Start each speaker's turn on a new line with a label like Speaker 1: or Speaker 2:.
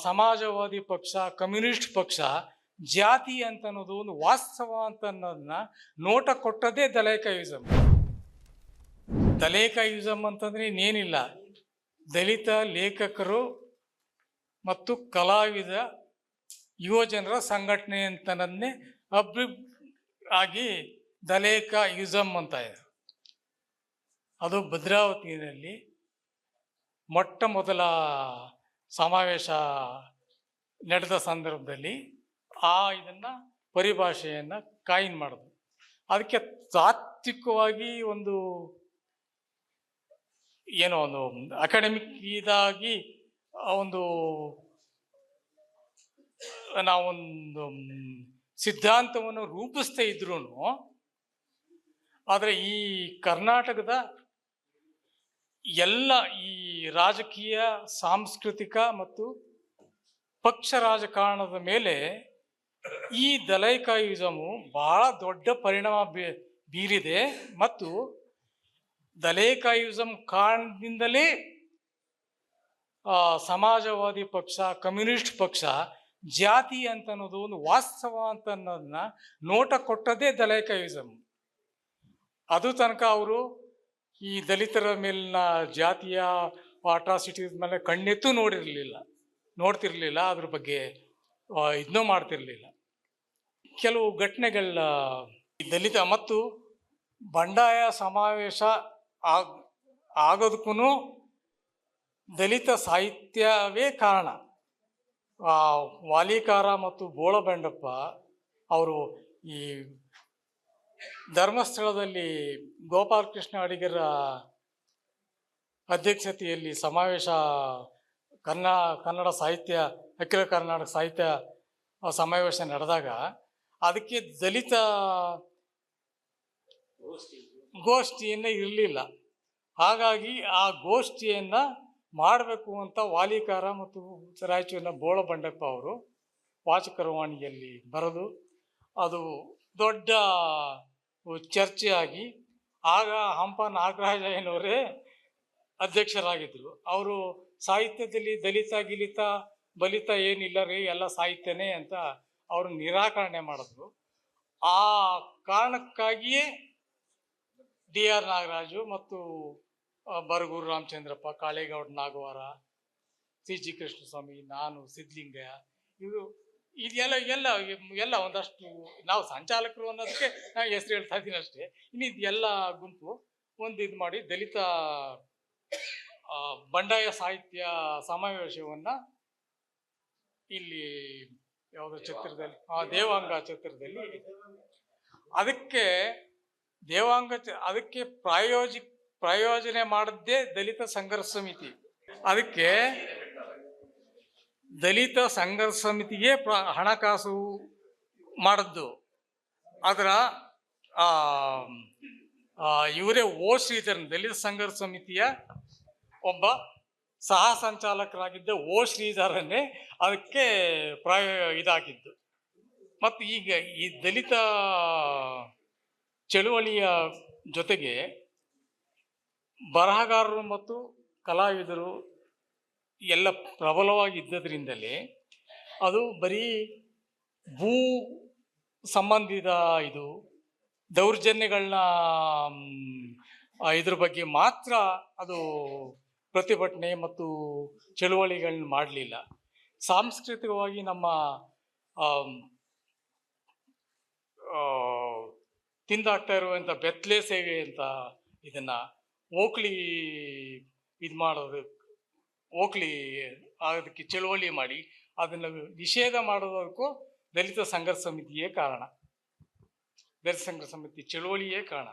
Speaker 1: ಸಮಾಜವಾದಿ ಪಕ್ಷ, ಕಮ್ಯುನಿಸ್ಟ್ ಪಕ್ಷ ಜಾತಿ ಅಂತ ಅನ್ನೋದು ಒಂದು ವಾಸ್ತವ ಅಂತ ಅನ್ನೋದನ್ನ ನೋಟ ಕೊಟ್ಟದೇ ದಲೈಕಾಯಿಸಮ್. ದಲೈಕಾಯಿಸಮ್ ಅಂತಂದ್ರೆ ಇನ್ನೇನಿಲ್ಲ, ದಲಿತ ಲೇಖಕರು ಮತ್ತು ಕಲಾವಿದ ಯುವ ಜನರ ಸಂಘಟನೆ ಅಂತನನ್ನೇ ಆಗಿ ದಲೈಕಾಯಿಸಮ್ ಅಂತ ಇದೆ. ಅದು ಭದ್ರಾವತಿಯಲ್ಲಿ ಮೊಟ್ಟ ಮೊದಲ ಸಮಾವೇಶ ನಡೆದ ಸಂದರ್ಭದಲ್ಲಿ ಇದನ್ನ ಪರಿಭಾಷೆಯನ್ನ ಕಾಯಿನ್ ಮಾಡಿದ್ರು. ಅದಕ್ಕೆ ತಾತ್ವಿಕವಾಗಿ ಒಂದು ಏನೋ ಒಂದು ಅಕಾಡೆಮಿಕ್ ಇದಾಗಿ ಒಂದು ನಾವೊಂದು ಸಿದ್ಧಾಂತವನ್ನು ರೂಪಿಸ್ತಾ ಇದ್ರು, ಆದರೆ ಈ ಕರ್ನಾಟಕದ ಎಲ್ಲ ಈ ರಾಜಕೀಯ, ಸಾಂಸ್ಕೃತಿಕ ಮತ್ತು ಪಕ್ಷ ರಾಜಕಾರಣದ ಮೇಲೆ ಈ ದಲೈಕಾಯಿಸಮು ಬಹಳ ದೊಡ್ಡ ಪರಿಣಾಮ ಬೀರಿದೆ. ಮತ್ತು ದಲೈಕಾಯಿಸಮ್ ಕಾರಣದಿಂದಲೇ ಸಮಾಜವಾದಿ ಪಕ್ಷ, ಕಮ್ಯುನಿಸ್ಟ್ ಪಕ್ಷ ಜಾತಿ ಅಂತ ಅನ್ನೋದು ಒಂದು ವಾಸ್ತವ ಅಂತ ಅನ್ನೋದನ್ನ ನೋಟ ಕೊಟ್ಟದೇ ದಲೈಕಾಯಿಸಮ್. ಅದು ತನಕ ಅವರು ಈ ದಲಿತರ ಮೇಲಿನ ಜಾತಿಯ ಅಟ್ರಾಸಿಟೀಸ್ ಮೇಲೆ ಕಣ್ಣೆತ್ತು ನೋಡ್ತಿರ್ಲಿಲ್ಲ, ಅದ್ರ ಬಗ್ಗೆ ಇದನ್ನೂ ಮಾಡ್ತಿರ್ಲಿಲ್ಲ. ಕೆಲವು ಘಟನೆಗಳ ದಲಿತ ಮತ್ತು ಬಂಡಾಯ ಸಮಾವೇಶ ಆಗೋದಕ್ಕೂ ದಲಿತ ಸಾಹಿತ್ಯವೇ ಕಾರಣ. ವಾಲಿಕಾರ ಮತ್ತು ಬೋಳಬಂಡಪ್ಪ ಅವರು ಈ ಧರ್ಮಸ್ಥಳದಲ್ಲಿ ಗೋಪಾಲಕೃಷ್ಣ ಅಡಿಗರ ಅಧ್ಯಕ್ಷತೆಯಲ್ಲಿ ಸಮಾವೇಶ ಕನ್ನಡ ಸಾಹಿತ್ಯ, ಅಖಿಲ ಕರ್ನಾಟಕ ಸಾಹಿತ್ಯ ಸಮಾವೇಶ ನಡೆದಾಗ ಅದಕ್ಕೆ ದಲಿತ ಗೋಷ್ಠಿಯನ್ನು ಇರಲಿಲ್ಲ. ಹಾಗಾಗಿ ಆ ಗೋಷ್ಠಿಯನ್ನು ಮಾಡಬೇಕು ಅಂತ ವಾಲಿಕಾರ ಮತ್ತು ರಾಯಚೂರಿನ ಬೋಳಬಂಡಪ್ಪ ಅವರು ವಾಚಕರವಾಣಿಯಲ್ಲಿ ಬರೆದು ಅದು ದೊಡ್ಡ ಚರ್ಚೆಯಾಗಿ ಆಗ ಹಂಪ ನಾಗರಾಜಯ್ಯನವರೇ ಅಧ್ಯಕ್ಷರಾಗಿದ್ದರು. ಅವರು ಸಾಹಿತ್ಯದಲ್ಲಿ ದಲಿತ ಗಿಲಿತ ಬಲಿತ ಏನಿಲ್ಲ ರೀ, ಎಲ್ಲ ಸಾಹಿತ್ಯನೇ ಅಂತ ಅವರು ನಿರಾಕರಣೆ ಮಾಡಿದ್ರು. ಆ ಕಾರಣಕ್ಕಾಗಿಯೇ D.R. ನಾಗರಾಜು ಮತ್ತು ಬರಗೂರು ರಾಮಚಂದ್ರಪ್ಪ, ಕಾಳೇಗೌಡ ನಾಗವಾರ, C.G. ಕೃಷ್ಣಸ್ವಾಮಿ, ನಾನು, ಸಿದ್ಧಲಿಂಗಯ್ಯ, ಇದೆಲ್ಲ ಒಂದಷ್ಟು ನಾವು ಸಂಚಾಲಕರು ಅನ್ನೋದಕ್ಕೆ ನಾನು ಹೆಸರು ಹೇಳ್ತಾ ಇದ್ದೀನಿ ಅಷ್ಟೇ. ಇನ್ನಿದೆಲ್ಲ ಗುಂಪು ಒಂದು ಇದು ಮಾಡಿ ದಲಿತ ಬಂಡಾಯ ಸಾಹಿತ್ಯ ಸಮಾವೇಶವನ್ನು ಇಲ್ಲಿ ಯಾವುದೋ ಚಿತ್ರದಲ್ಲಿ ದೇವಾಂಗ ಚಿತ್ರದಲ್ಲಿ ಅದಕ್ಕೆ ಪ್ರಾಯೋಜನೆ ಮಾಡಿದ್ದೇ ದಲಿತ ಸಂಘರ್ಷ ಸಮಿತಿ. ಅದಕ್ಕೆ ದಲಿತ ಸಂಘರ್ಷ ಸಮಿತಿಗೆ ಹಣಕಾಸು ಮಾಡಿದ್ದು. ಅದರ ಇವರೇ ಶ್ರೀಧರನ್, ದಲಿತ ಸಂಘರ್ಷ ಸಮಿತಿಯ ಒಬ್ಬ ಸಹ ಸಂಚಾಲಕರಾಗಿದ್ದ ಶ್ರೀಧರನ್ನೇ ಅದಕ್ಕೆ ಇದಾಗಿದ್ದು. ಮತ್ತು ಈಗ ಈ ದಲಿತ ಚಳುವಳಿಯ ಜೊತೆಗೆ ಬರಹಗಾರರು ಮತ್ತು ಕಲಾವಿದರು ಎಲ್ಲ ಪ್ರಬಲವಾಗಿದ್ದದ್ರಿಂದಲೇ ಅದು ಬರೀ ಭೂ ಸಂಬಂಧಿತ ದೌರ್ಜನ್ಯಗಳನ್ನ ಇದ್ರ ಬಗ್ಗೆ ಮಾತ್ರ ಅದು ಪ್ರತಿಭಟನೆ ಮತ್ತು ಚಳುವಳಿಗಳನ್ನ ಮಾಡಲಿಲ್ಲ. ಸಾಂಸ್ಕೃತಿಕವಾಗಿ ನಮ್ಮ ತಿಂದಾಗ್ತಾ ಇರುವಂಥ ಬೆತ್ತಲೆ ಸೇವೆ ಅಂತ ಇದನ್ನ ಓಕ್ಲಿ ಅದಕ್ಕೆ ಚಳುವಳಿ ಮಾಡಿ ಅದನ್ನು ನಿಷೇಧ ಮಾಡೋದಕ್ಕೂ ದಲಿತ ಸಂಘರ್ಷ ಸಮಿತಿಯೇ ಕಾರಣ, ದಲಿತ ಸಂಘರ್ಷ ಸಮಿತಿ ಚಳುವಳಿಯೇ ಕಾರಣ.